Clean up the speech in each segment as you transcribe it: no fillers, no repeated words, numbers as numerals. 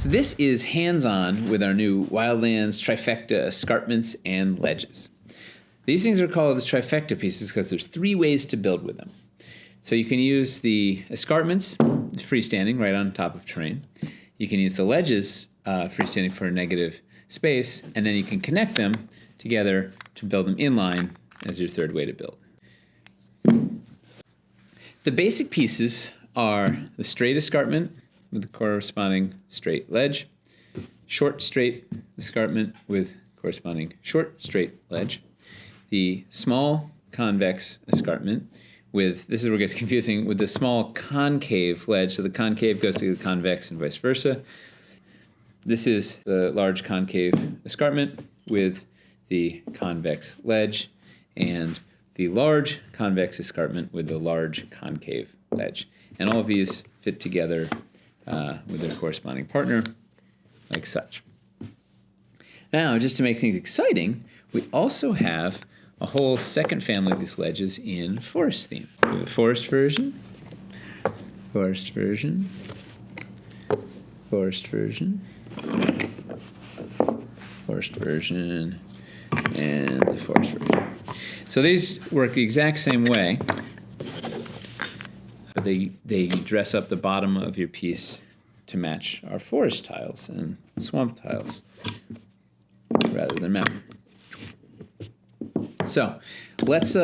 So this is hands-on with our new Wildlands, Trifecta, Escarpments, and Ledges. These things are called the Trifecta pieces because there's 3 ways to build with them. So you can use the escarpments, freestanding, right on top of terrain. You can use the ledges, freestanding for a negative space, and then you can connect them together to build them inline as your 3rd way to build. The basic pieces are the straight escarpment with the corresponding straight ledge, short straight escarpment with corresponding short straight ledge, the small convex escarpment with, this is where it gets confusing, with the small concave ledge, so the concave goes to the convex and vice versa. This is the large concave escarpment with the convex ledge, and the large convex escarpment with the large concave ledge. And all of these fit together with their corresponding partner, like such. Now, just to make things exciting, we also have a whole second family of these ledges in forest theme. We have a forest version, forest version, forest version, forest version, and the forest version. So these work the exact same way. They dress up the bottom of your piece to match our forest tiles and swamp tiles rather than mountain. So let's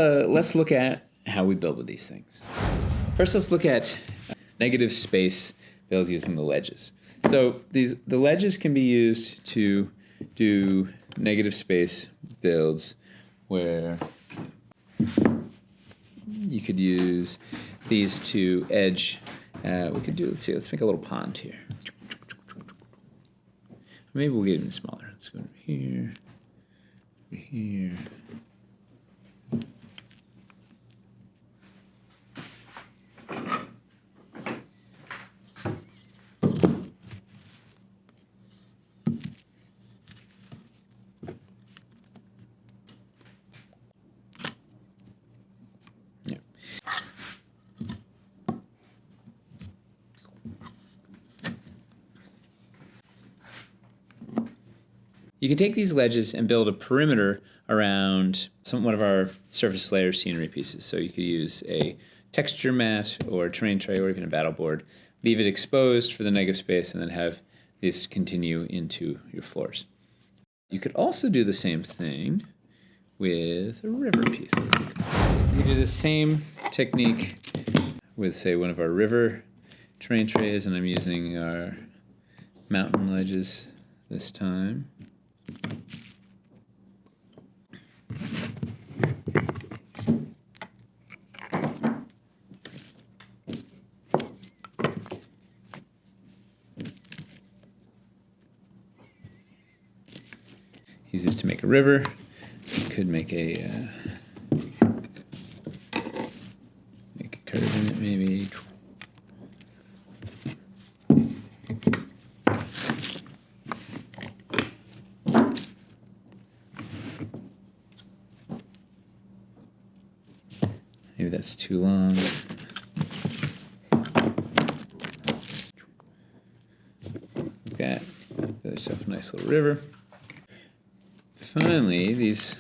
look at how we build with these things. First, let's look at negative space build using the ledges. So the ledges can be used to do negative space builds where you could use these to edge. We could do, let's make a little pond here. Maybe we'll get even smaller. Let's go over here, over here. You can take these ledges and build a perimeter around one of our surface layer scenery pieces. So you could use a texture mat or a terrain tray or even a battle board. Leave it exposed for the negative space and then have these continue into your floors. You could also do the same thing with a river piece. Let's look. You can do the same technique with, say, one of our river terrain trays, and I'm using our mountain ledges this time. Use this to make a river. You could make a curve in it, maybe. Maybe that's too long. Like that. Build yourself a nice little river. Finally, these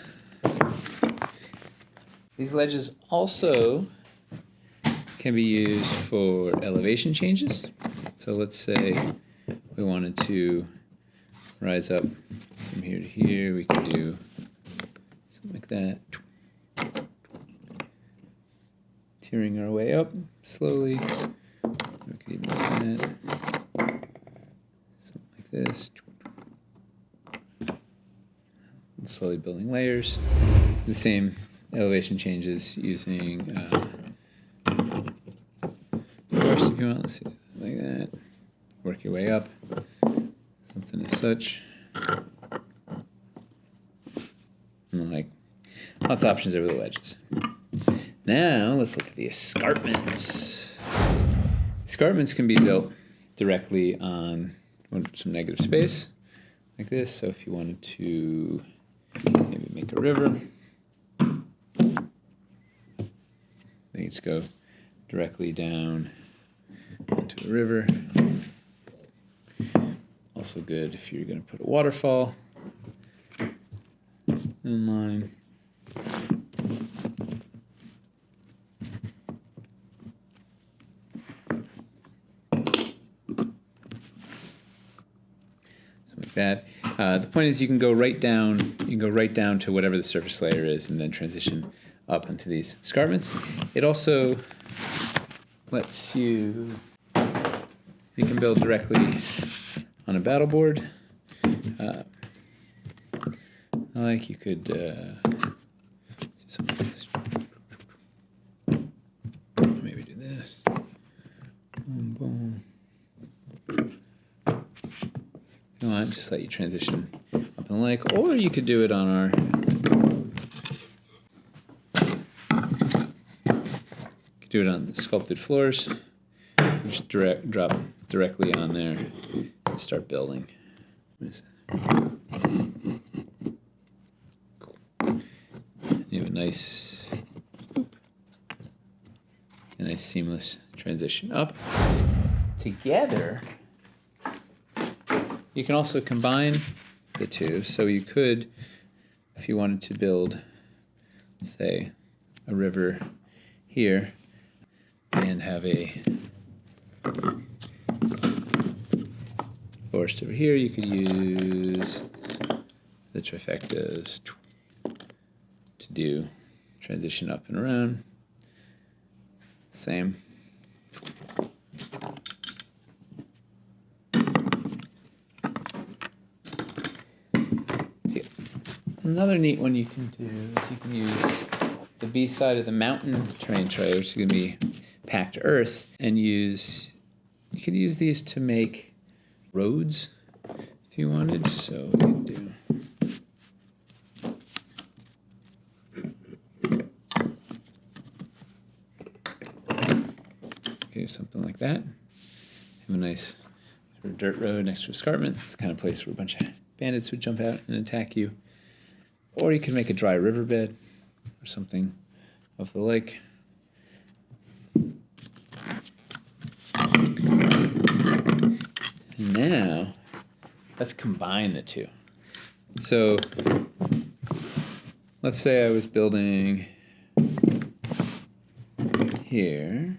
ledges also can be used for elevation changes. So let's say we wanted to rise up from here to here. We can do something like that. Tearing our way up slowly. We could even do that. Something like this. Slowly building layers. The same elevation changes using forest if you want. Let's see, like that. Work your way up. Something as such. And like lots of options over the ledges. Now let's look at the escarpments. Escarpments can be built directly on some negative space like this. So if you wanted to maybe make a river, they just go directly down into a river. Also good if you're going to put a waterfall in line. That. The point is you can go right down. You can go right down to whatever the surface layer is, and then transition up into these escarpments. It also lets you. You can build directly on a battle board. Like you could do something like this. Maybe do this. Boom, boom. You want, just let you transition up in the lake, or you could do it on our. Do it on the sculpted floors. Just drop directly on there and start building. What is it? Cool. You have a nice seamless transition up. Together, you can also combine the two. So you could, if you wanted to build, say, a river here and have a forest over here, you could use the trifectas to do transition up and around. Same. Another neat one you can do is you can use the B side of the mountain terrain tray, which is going to be packed earth, and you could use these to make roads if you wanted. So we can do something like that. Have a nice sort of dirt road next to an escarpment. It's the kind of place where a bunch of bandits would jump out and attack you. Or you can make a dry riverbed or something of the lake. And now, let's combine the two. So, let's say I was building here.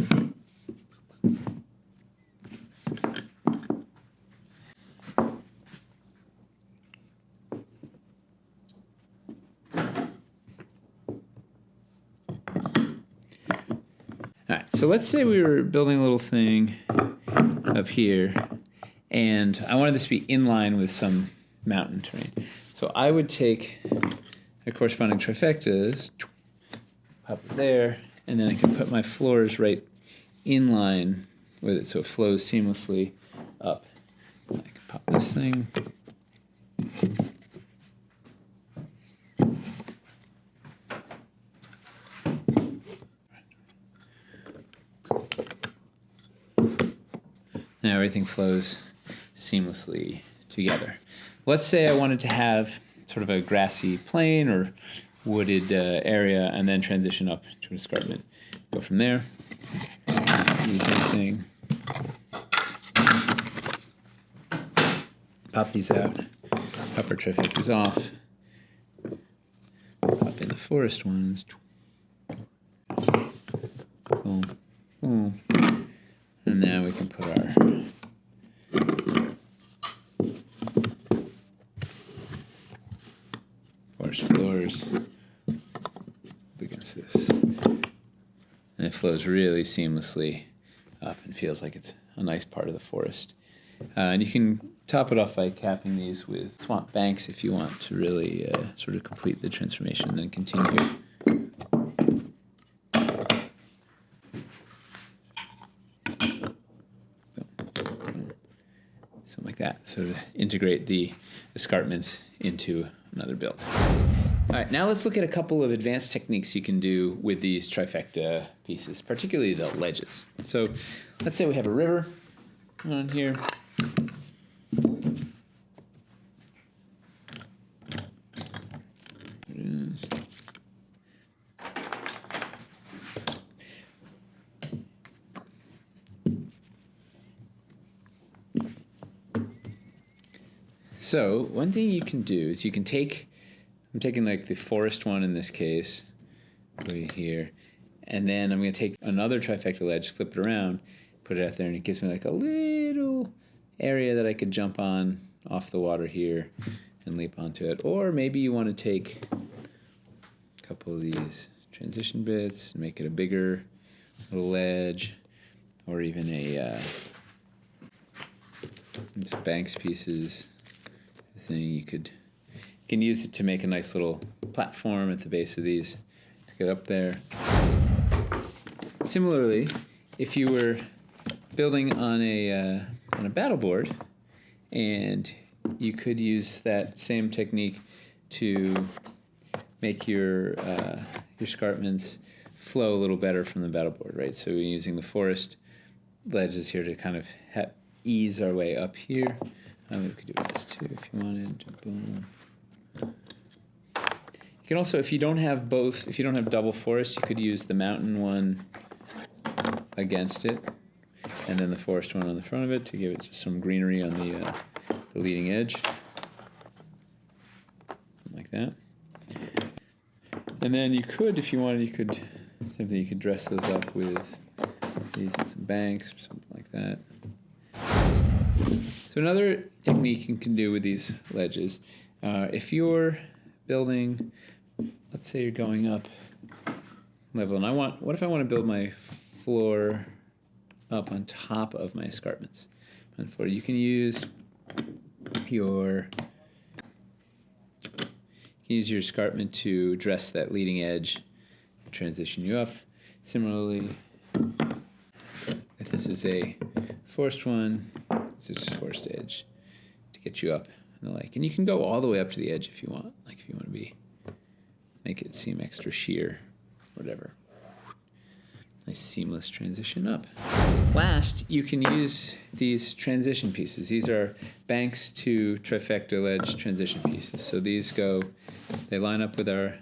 So let's say we were building a little thing up here, and I wanted this to be in line with some mountain terrain. So I would take the corresponding trifectas, pop it there, and then I can put my floors right in line with it so it flows seamlessly up. I can pop this thing. Now everything flows seamlessly together. Let's say I wanted to have sort of a grassy plain or wooded area and then transition up to an escarpment. Go from there. Do the same thing. Pop these out. Pop our trifectas off. Pop in the forest ones. Boom. Boom. And now we can put our forest floors up against this. And it flows really seamlessly up and feels like it's a nice part of the forest. And you can top it off by capping these with swamp banks if you want to really sort of complete the transformation and then continue. Something like that, so to integrate the escarpments into another build. All right, now let's look at a couple of advanced techniques you can do with these trifecta pieces, particularly the ledges. So let's say we have a river on here. So one thing you can do is you can take, I'm taking like the forest one in this case, right here, and then I'm going to take another trifecta ledge, flip it around, put it out there, and it gives me like a little area that I could jump on off the water here and leap onto it. Or maybe you want to take a couple of these transition bits and make it a bigger little ledge, or even some banks pieces. Thing you can use it to make a nice little platform at the base of these to get up there. Similarly, if you were building on a battleboard, and you could use that same technique to make your escarpments flow a little better from the battleboard, right? So we're using the forest ledges here to kind of ease our way up here. We could do this too if you wanted. Boom. You can also, if you don't have both, if you don't have double forest, you could use the mountain one against it, and then the forest one on the front of it to give it just some greenery on the leading edge, like that. And then you could, if you wanted, you could dress those up with these and some banks or something like that. So another technique you can do with these ledges, if you're building, let's say you're going up level, and what if I want to build my floor up on top of my escarpments? On the floor, you can use your escarpment to dress that leading edge and transition you up. Similarly, if this is a forest one, it's just forest edge to get you up and the like. And you can go all the way up to the edge if you want. Like if you want to make it seem extra sheer, whatever. Nice seamless transition up. Last, you can use these transition pieces. These are banks to trifecta ledge transition pieces. So these they line up with our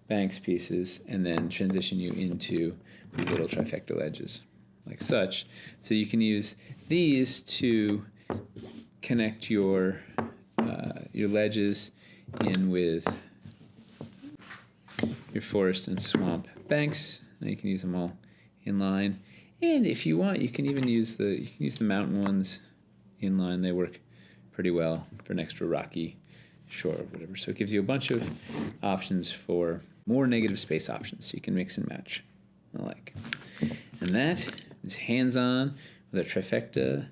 banks pieces and then transition you into these little trifecta ledges, like such. So you can use these to connect your ledges in with your forest and swamp banks. Now you can use them all in line, and if you want, you can even use the mountain ones in line. They work pretty well for an extra rocky shore or whatever. So it gives you a bunch of options for more negative space options, so you can mix and match and the like. And that is hands-on with our trifecta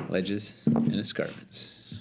ledges and escarpments.